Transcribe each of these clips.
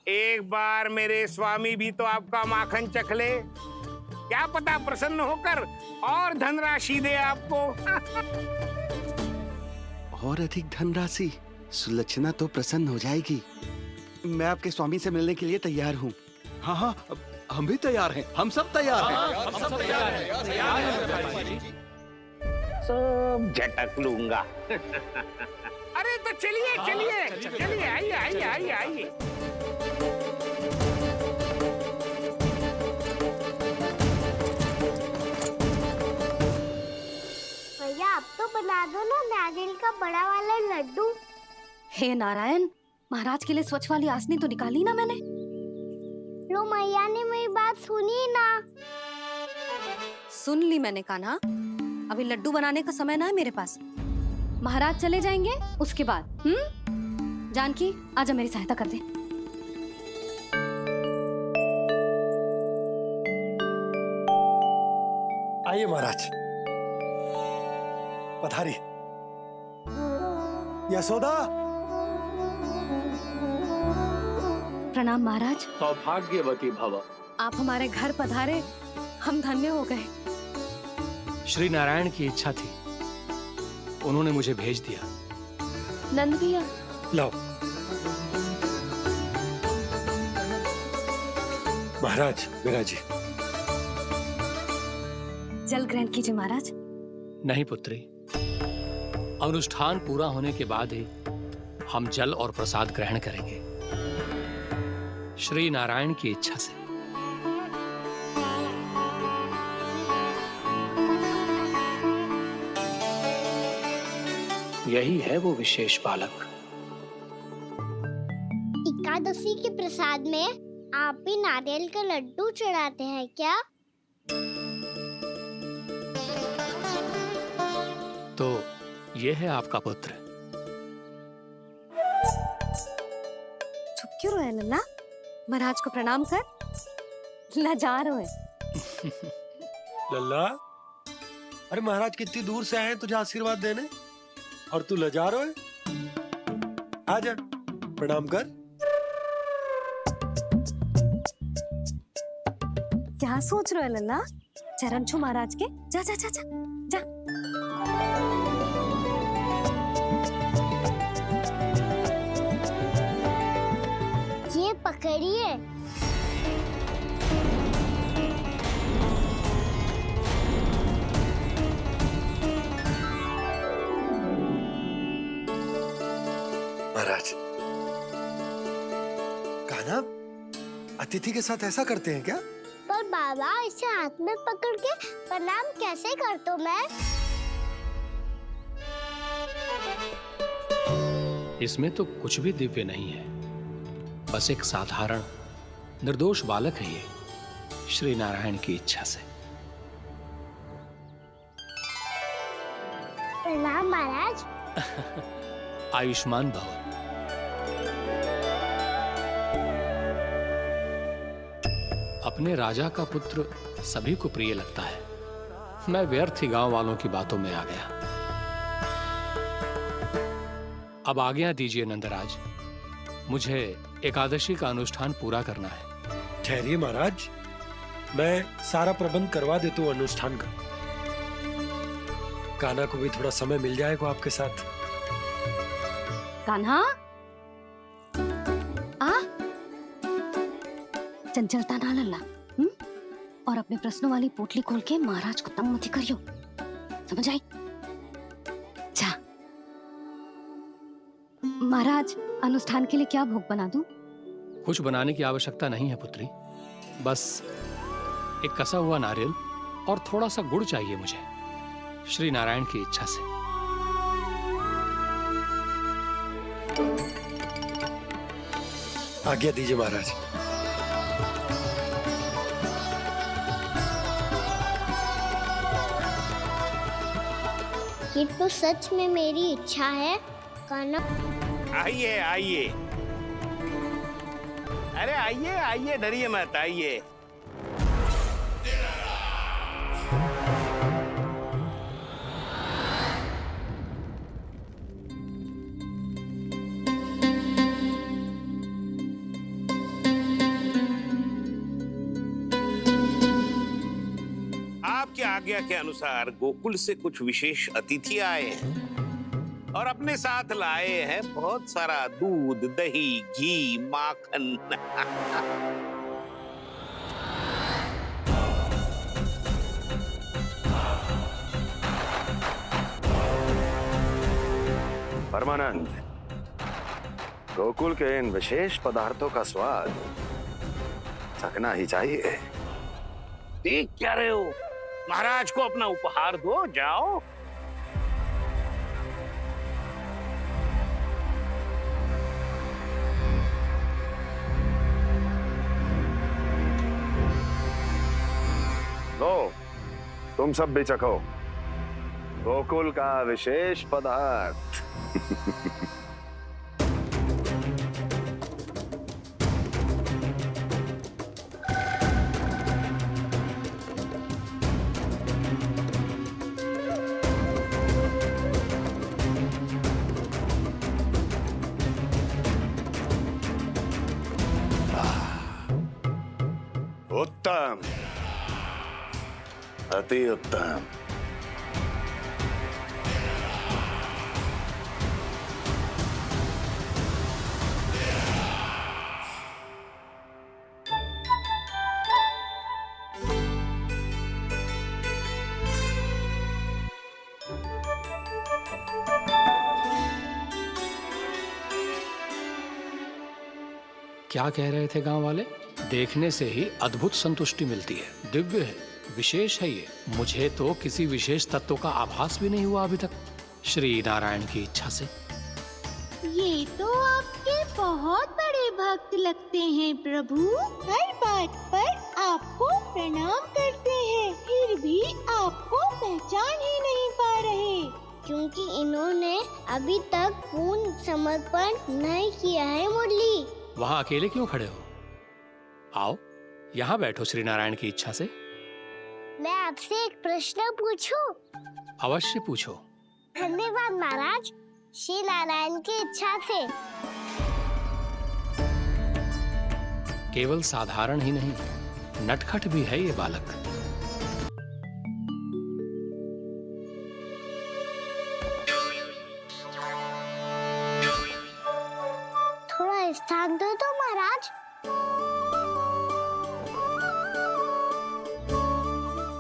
एक बार मेरे स्वामी भी तो आपका माखन चख ले, क्या पता प्रसन्न होकर और धनराशि दे आपको। और अधिक धनराशि? सुलक्षणा तो प्रसन्न हो जाएगी। मैं आपके स्वामी से मिलने के लिए तैयार हूँ। हाँ हाँ, हम भी तैयार हैं, हम सब तैयार हैं। हम सब तैयार हैं। सब झटक लूंगा। अरे तो चलिए चलिए चलिए, आइए आइए आइए आइए। भैया आप तो बना दो ना नारियल का बड़ा वाला लड्डू। हे नारायण, महाराज के लिए स्वच्छ वाली आसनी तो निकाली ना मैंने। लो मैया ने मेरी बात सुनी ना। सुन ली मैंने कान्हा, अभी लड्डू बनाने का समय ना है मेरे पास। महाराज चले जाएंगे उसके बाद। जानकी आजा मेरी सहायता कर दे। आइए महाराज, पधारी। यशोदा। प्रणाम महाराज। सौभाग्यवती भव। आप हमारे घर पधारे, हम धन्य हो गए। श्री नारायण की इच्छा थी, उन्होंने मुझे भेज दिया। नंद भैया लाओ। महाराज विराजी। जल ग्रहण कीजिए महाराज। नहीं पुत्री, अनुष्ठान पूरा होने के बाद ही हम जल और प्रसाद ग्रहण करेंगे, श्री नारायण की इच्छा से। यही है वो विशेष बालक। एकादशी के प्रसाद में आप भी नारियल का लड्डू चढ़ाते हैं क्या? तो ये है आपका पुत्र। चुप क्यों रहे लल्ला? महाराज को प्रणाम कर। लजा रहे हैं। लल्ला, अरे महाराज कितनी दूर से आए हैं तुझे आशीर्वाद देने, और तू लजा रहा है? आजा प्रणाम कर। क्या सोच रहे हो लल्ला? चरण छू महाराज के। जा जा जा जा जा। ये पकड़िए। महाराज, कान्हा अतिथि के साथ ऐसा करते हैं क्या? पर बाबा इसे हाथ में पकड़ के प्रणाम कैसे करता हूँ मैं? इसमें तो कुछ भी दिव्य नहीं है, बस एक साधारण निर्दोष बालक है ये, श्री नारायण की इच्छा से। प्रणाम महाराज। आयुष्मान भव। अपने राजा का पुत्र सभी को प्रिय लगता है। मैं व्यर्थ ही गांव वालों की बातों में आ गया। अब आज्ञा दीजिए नंदराज, मुझे एकादशी का अनुष्ठान पूरा करना है। ठहरिए महाराज, मैं सारा प्रबंध करवा देता हूँ अनुष्ठान का। कान्हा को भी थोड़ा समय मिल जाएगा आपके साथ। कान्हा आ, चंचलता ना लल्ला। और अपने प्रश्नों वाली पोटली खोल के महाराज को तंग मत करियो, समझ आई? जा। महाराज, अनुष्ठान के लिए क्या भोग बना दूं? कुछ बनाने की आवश्यकता नहीं है पुत्री, बस एक कसा हुआ नारियल और थोड़ा सा गुड़ चाहिए मुझे, श्री नारायण की इच्छा से। आज्ञा दीजिए महाराज। ये तो सच में मेरी इच्छा है कान्हा। आइए आइए, अरे आइए आइए, डरिए मत, आइए। आज्ञा के अनुसार गोकुल से कुछ विशेष अतिथि आए हैं और अपने साथ लाए हैं बहुत सारा दूध, दही, घी, माखन। परमानंद, गोकुल के इन विशेष पदार्थों का स्वाद चखना ही चाहिए। देख क्या रहे हो? महाराज को अपना उपहार दो, जाओ। लो, तुम सब भी चखो गोकुल का विशेष पदार्थ। उत्तम, अति उत्तम। क्या कह रहे थे गांव वाले? देखने से ही अद्भुत संतुष्टि मिलती है, दिव्य है, विशेष है ये। मुझे तो किसी विशेष तत्व का आभास भी नहीं हुआ अभी तक, श्री नारायण की इच्छा से। ये तो आपके बहुत बड़े भक्त लगते हैं प्रभु। हर बात पर आपको प्रणाम करते हैं, फिर भी आपको पहचान ही नहीं पा रहे। क्योंकि इन्होंने अभी तक पूर्ण समर्पण नहीं किया है मुरली। वहां अकेले क्यों खड़े हो? आओ यहाँ बैठो श्री नारायण की इच्छा से। मैं आपसे एक प्रश्न पूछूं? अवश्य पूछो। धन्यवाद महाराज, श्री नारायण की इच्छा से। केवल साधारण ही नहीं, नटखट भी है ये बालक। थोड़ा स्थान दो तो महाराज।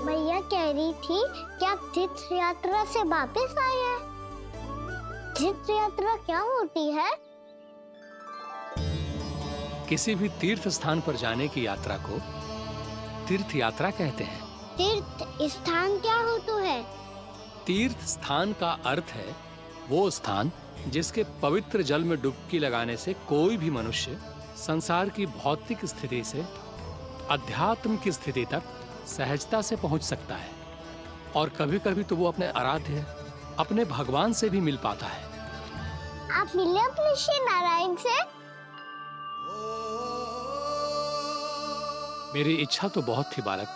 भैया कह रही थी कि आप तीर्थ यात्रा से वापस आए हैं। तीर्थ यात्रा क्या होती है? किसी भी तीर्थ स्थान पर जाने की यात्रा को तीर्थ यात्रा कहते हैं। तीर्थ स्थान क्या होता है? तीर्थ स्थान का अर्थ है वो स्थान जिसके पवित्र जल में डुबकी लगाने से कोई भी मनुष्य संसार की भौतिक स्थिति से अध्यात्म की स्थिति तक सहजता से पहुंच सकता है, और कभी-कभी तो वो अपने आराध्य, अपने भगवान से भी मिल पाता है। आप मिले अपने श्री नारायण से? मेरी इच्छा तो बहुत थी बालक,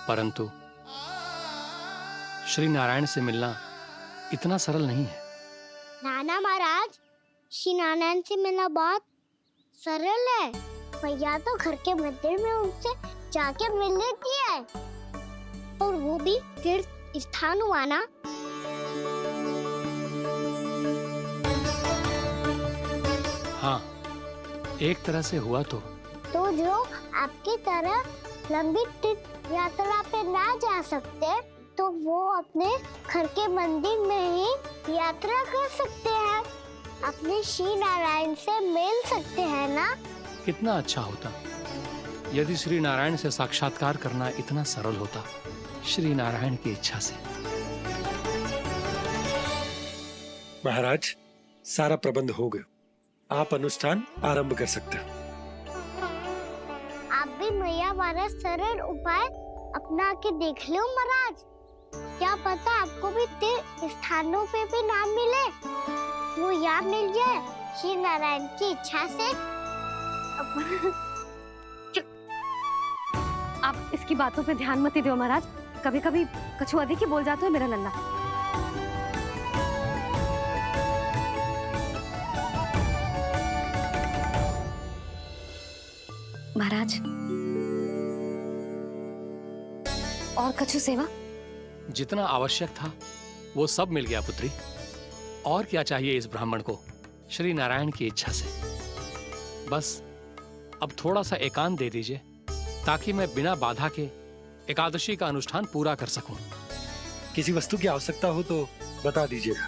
परंतु श्री नारायण से मिलना इतना सरल नहीं है। नाना महाराज, श्री नारायण से मिलना बहुत सरल है। भैया तो घर के मंदिर में उनसे जाके मिल लेती है, और वो भी तीर्थ स्थान हुआ ना। हाँ, एक तरह से हुआ तो जो आपकी तरह लंबी तीर्थ यात्रा पे ना जा सकते, तो वो अपने घर के मंदिर में ही यात्रा कर सकते हैं, अपने श्री नारायण से मिल सकते हैं ना। कितना अच्छा होता यदि श्री नारायण से साक्षात्कार करना इतना सरल होता, श्री नारायण की इच्छा से। महाराज, सारा प्रबंध हो गया, आप अनुष्ठान आरंभ कर सकते हैं। आप भी मैया वाला सरल उपाय अपना के देख लो महाराज। क्या पता आपको भी तीर्थ स्थानों पे भी नाम मिले, वो याद मिल जाए श्री नारायण की इच्छा से। आप इसकी बातों पे ध्यान मत दो महाराज, कभी कभी कछु अधिक ही बोल जाते हो मेरा नन्ना। महाराज, और कछु सेवा? जितना आवश्यक था वो सब मिल गया पुत्री। और क्या चाहिए इस ब्राह्मण को श्री नारायण की इच्छा से? बस अब थोड़ा सा एकांत दे दीजिए ताकि मैं बिना बाधा के एकादशी का अनुष्ठान पूरा कर सकूं। किसी वस्तु की आवश्यकता हो तो बता दीजिएगा।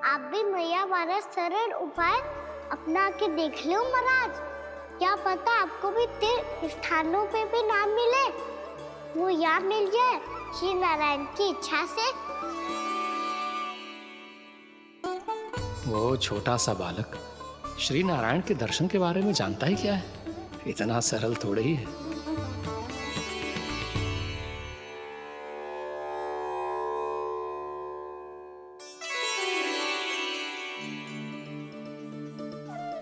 आप भी मैया वाला सरल उपाय अपना के देख लो महाराज। क्या पता आपको भी तीर्थ स्थानों पे भी नाम मिले, वो यहाँ मिल जाए श्री नारायण की इच्छा से। वो छोटा सा बालक श्री नारायण के दर्शन के बारे में जानता ही क्या है? इतना सरल थोड़े ही है।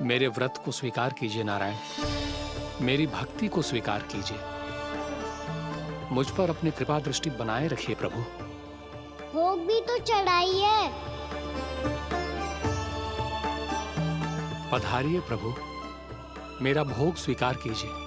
मेरे व्रत को स्वीकार कीजिए नारायण, मेरी भक्ति को स्वीकार कीजिए। मुझ पर अपनी कृपा दृष्टि बनाए रखिए प्रभु। भोग भी तो चढ़ाइए। पधारिए प्रभु, मेरा भोग स्वीकार कीजिए।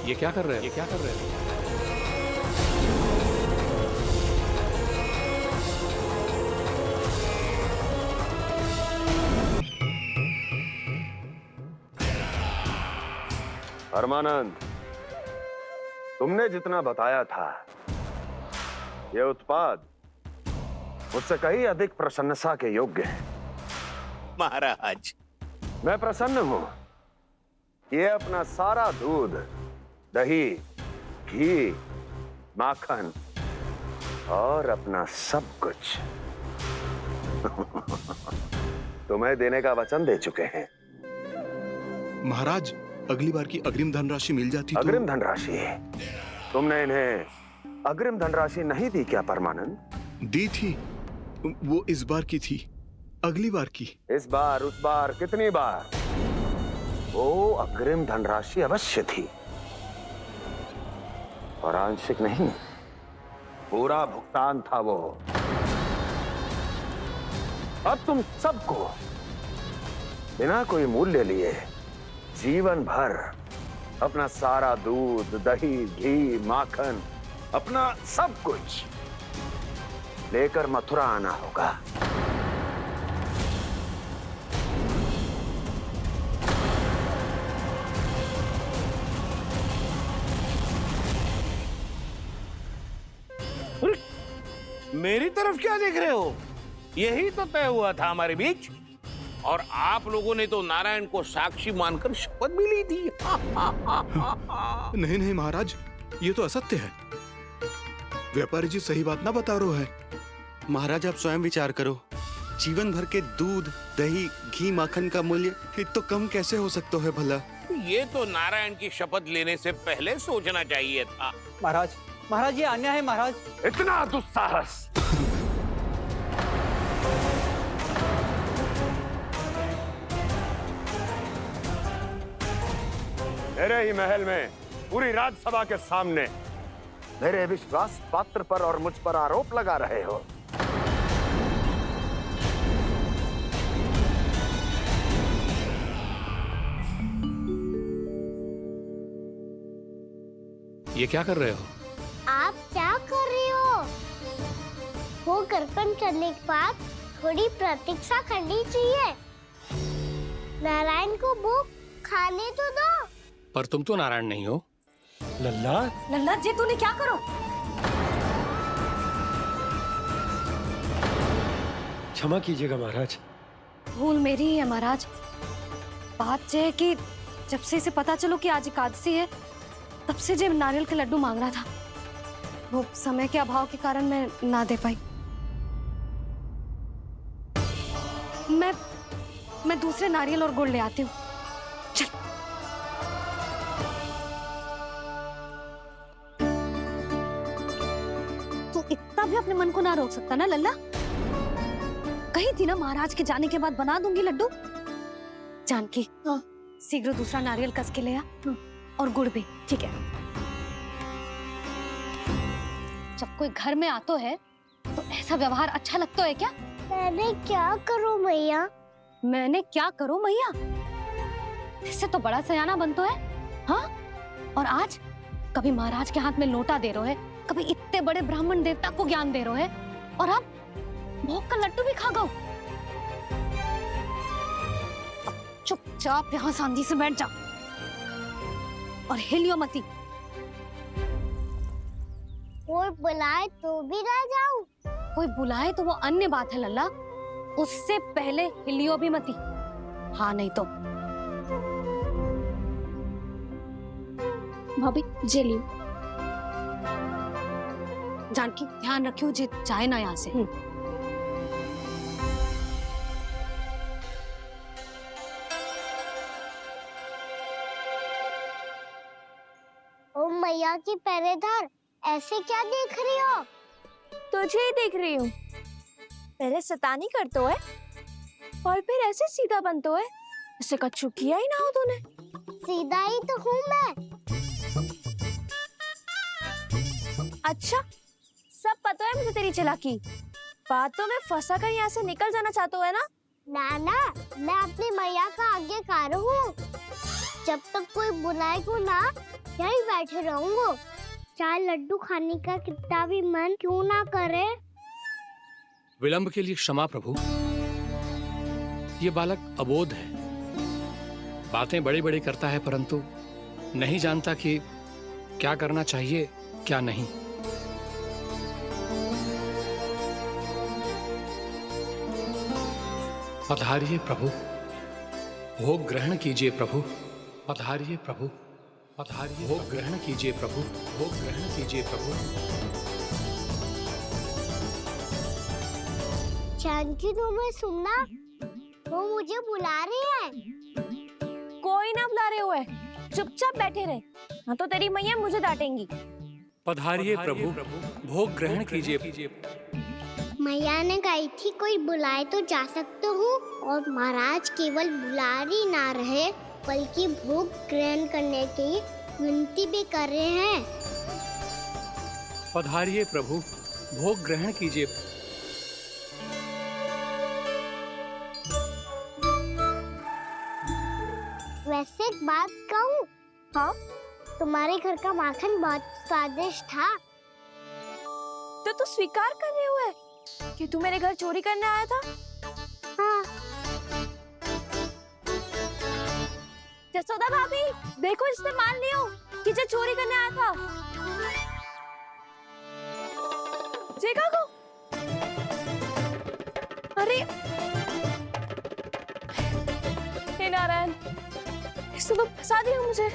ये क्या कर रहे हैं? ये क्या कर रहे हैं? परमानंद, तुमने जितना बताया था ये उत्पाद मुझसे कहीं अधिक प्रशंसा के योग्य है। महाराज, मैं प्रसन्न हूं। ये अपना सारा दूध, दही, घी, माखन और अपना सब कुछ तुम्हें देने का वचन दे चुके हैं। महाराज, अगली बार की अग्रिम धनराशि मिल जाती तो। अग्रिम धनराशि? तुमने इन्हें अग्रिम धनराशि नहीं दी क्या परमानंद? दी थी, वो इस बार की थी, अगली बार की। इस बार, उस बार, कितनी बार? वो अग्रिम धनराशि अवश्य थी और आंशिक नहीं, पूरा भुगतान था वो। अब तुम सबको बिना कोई मूल्य लिए जीवन भर अपना सारा दूध, दही, घी, माखन, अपना सब कुछ लेकर मथुरा आना होगा। मेरी तरफ क्या देख रहे हो? यही तो तय हुआ था हमारे बीच, और आप लोगों ने तो नारायण को साक्षी मानकर शपथ भी ली थी। नहीं नहीं महाराज, ये तो असत्य है। व्यापारी जी सही बात ना बता रहे हैं। महाराज, आप स्वयं विचार करो, जीवन भर के दूध, दही, घी, माखन का मूल्य तो कम कैसे हो सकता है भला? ये तो नारायण की शपथ लेने से पहले सोचना चाहिए था। महाराज, महाराज, ये अन्याय है महाराज। इतना दुस्साहस! मेरे ही महल में पूरी राज्यसभा के सामने मेरे विश्वास पात्र पर और मुझ पर आरोप लगा रहे हो। ये क्या कर रहे हो? आप क्या कर रहे हो? वो कर्पण करने के बाद थोड़ी प्रतीक्षा करनी चाहिए। नारायण को भोग खाने तो दो। पर तुम तो नारायण नहीं हो। लल्ला, लल्ला जी, तूने क्या करो? क्षमा कीजिएगा महाराज। भूल मेरी ही है महाराज। बात ये है कि जब से इसे पता चलो कि आज एकादशी है, तब से जब नारियल के लड्डू मांग रहा था, वो समय के अभाव के कारण मैं ना दे पाई। मैं दूसरे नारियल और गुड़ ले आती हूँ। चल। तू इतना भी अपने मन को ना रोक सकता ना लल्ला? कही थी ना महाराज के जाने के बाद बना दूंगी लड्डू। जानकी, शीघ्र दूसरा नारियल कस के ले आ, और गुड़ भी। ठीक है। जब कोई घर में आतो है तो ऐसा व्यवहार अच्छा लगता है क्या? मैंने क्या करूं मैया? मैंने क्या करूं मैया? इससे तो बड़ा सयाना बनतो है। हाँ? और आज कभी महाराज के हाथ में लोटा दे रहे है, कभी इतने बड़े ब्राह्मण देवता को ज्ञान दे रहे है, और अब भोग का लड्डू भी खा गो। चुपचाप यहाँ सांधी से बैठ जा और हिलियो मती। कोई बुलाए तो भी ना जाऊं? कोई बुलाए तो वो अन्य बात है लल्ला, उससे पहले हिलियो भी मती। हाँ नहीं तो। भाभी जेली। जानकी ध्यान रखियो जे जाए ना यहाँ से। ओ मैया की पहरेदार, ऐसे क्या देख रही हो? तुझे ही देख रही हूँ। पहले शैतानी करतो है और फिर ऐसे सीधा बनतो है, ऐसे कछु किया ही ना हो तूने। सीधा ही तो हूँ मैं। अच्छा, सब पता है मुझे तेरी चालाकी। बातों में फंसा कर यहाँ से निकल जाना चाहते हो है ना? नाना, मैं अपनी मैया का आज्ञाकार हूँ। जब तक कोई बुलाएगा ना, यहीं बैठे रहूंगा, चाहे लड्डू खाने का कितना भी मन क्यों ना करे। विलंब के लिए क्षमा प्रभु। ये बालक अबोध है, बातें बड़ी बड़ी करता है परंतु नहीं जानता कि क्या करना चाहिए क्या नहीं। पधारिए प्रभु, भोग ग्रहण कीजिए प्रभु। पधारिए प्रभु, पधारिए। भोग ग्रहण कीजिए प्रभु, भोग ग्रहण कीजिए प्रभु। जानकी, तुम्हें सुनना, वो मुझे बुला रही है। कोई ना बुला रहे हुए, चुपचाप बैठे रहे, हाँ तो तेरी मैया मुझे डांटेंगी। पधारिए प्रभु, भोग ग्रहण कीजिए। मैया ने कही थी कोई बुलाए तो जा सकते हूँ, और महाराज केवल बुलारी ना रहे बल्कि भोग ग्रहण करने की विनती भी कर रहे हैं। पधारिए प्रभु, भोग ग्रहण कीजिए। वैसे एक बात कहूँ? हाँ? तुम्हारे घर का माखन बहुत स्वादिष्ट था। तो तू स्वीकार कर रहे हुए कि तू मेरे घर चोरी करने आया था? हाँ। जसोदा भाभी, देखो इसने मान लियो कि जो चोरी करने आया था। देखा को? अरे हे नारायण, इसने तो फंसा दिया मुझे।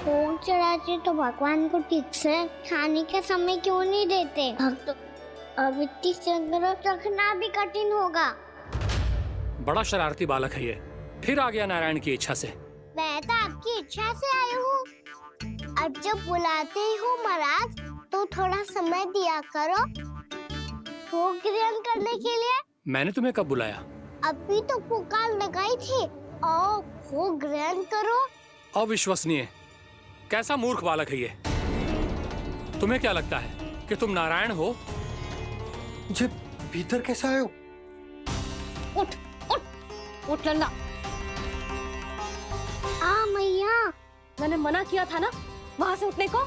भोग चढ़ाते तो भगवान को ठीक से खाने का समय क्यों नहीं देते? भक्त अब इतनी संग्रह रखना भी कठिन होगा। बड़ा शरारती बालक है ये, फिर आ गया नारायण की इच्छा से। मैं तो आपकी इच्छा से आई हूँ। अब जब बुलाते ही हो महाराज, तो थोड़ा समय दिया करो भोग ग्रहण करने के लिए। मैंने तुम्हें कब बुलाया? अभी तो पुकार लगाई थी, आओ भोग ग्रहण करो। अविश्वसनीय, कैसा मूर्ख बालक है ये। तुम्हें क्या लगता है कि तुम नारायण हो? मुझे भीतर कैसे आए हो? उठ उठ उठ लल्ला। मैया, मैंने मना किया था ना वहां से उठने को।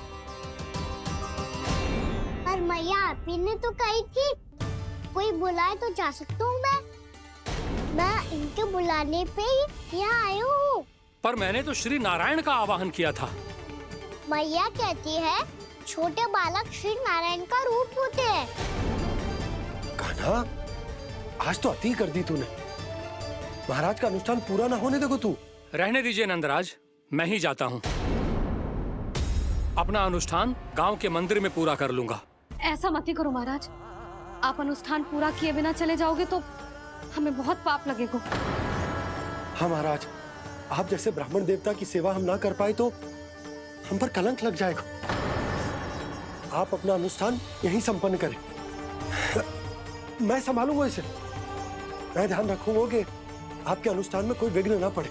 पर मैया, आपी ने तो कही थी कोई बुलाए तो जा सकता हूँ मैं इनके बुलाने पे ही यहाँ आई हूँ। पर मैंने तो श्री नारायण का आवाहन किया था। मैया कहती है छोटे बालक श्री नारायण का रूप होते हैं। कान्हा, आज तो अति कर दी तूने। महाराज का अनुष्ठान पूरा ना होने देखो तू। रहने दीजिए नंदराज, मैं ही जाता हूँ। अपना अनुष्ठान गांव के मंदिर में पूरा कर लूंगा। ऐसा मत ही करो महाराज, आप अनुष्ठान पूरा किए बिना चले जाओगे तो हमें बहुत पाप लगेगा। हाँ महाराज, आप जैसे ब्राह्मण देवता की सेवा हम ना कर पाए तो हम पर कलंक लग जाएगा। आप अपना अनुष्ठान यहीं संपन्न करें, मैं संभालूंगा इसे। मैं ध्यान रखूंगा कि आपके अनुष्ठान में कोई विघ्न ना पड़े।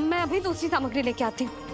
मैं अभी दूसरी सामग्री लेके आती हूँ।